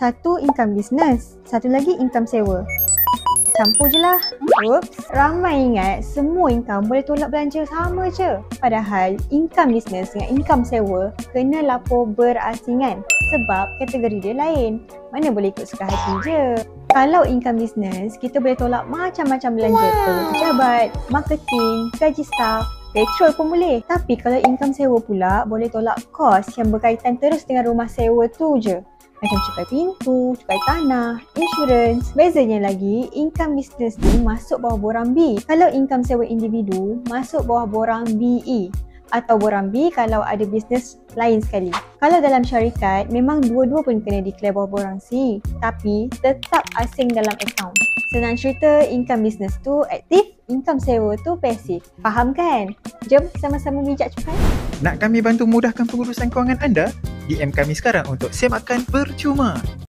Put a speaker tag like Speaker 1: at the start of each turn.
Speaker 1: Satu income business, satu lagi income sewa. Campur je lah. Oops, ramai ingat semua income boleh tolak belanja sama je. Padahal income business dengan income sewa kena lapor berasingan sebab kategori dia lain. Mana boleh ikut suka hati je. Kalau income business, kita boleh tolak macam-macam belanja. Terus pejabat, marketing, gaji staff, petrol pun boleh. Tapi kalau income sewa pula, boleh tolak kos yang berkaitan terus dengan rumah sewa tu je. Macam cukai pintu, cukai tanah, insurans. Bezanya lagi, income business ni masuk bawah borang B. Kalau income sewa individu, masuk bawah borang BE. Atau borang B kalau ada bisnes lain sekali. Kalau dalam syarikat, memang dua-dua pun kena declare bawah borang C. Tapi, tetap asing dalam akaun. Senang cerita, income business tu aktif, income sewa tu pasif. Faham kan? Jom sama-sama bijak cukai.
Speaker 2: Nak kami bantu mudahkan pengurusan kewangan anda? DM kami sekarang untuk semakkan percuma.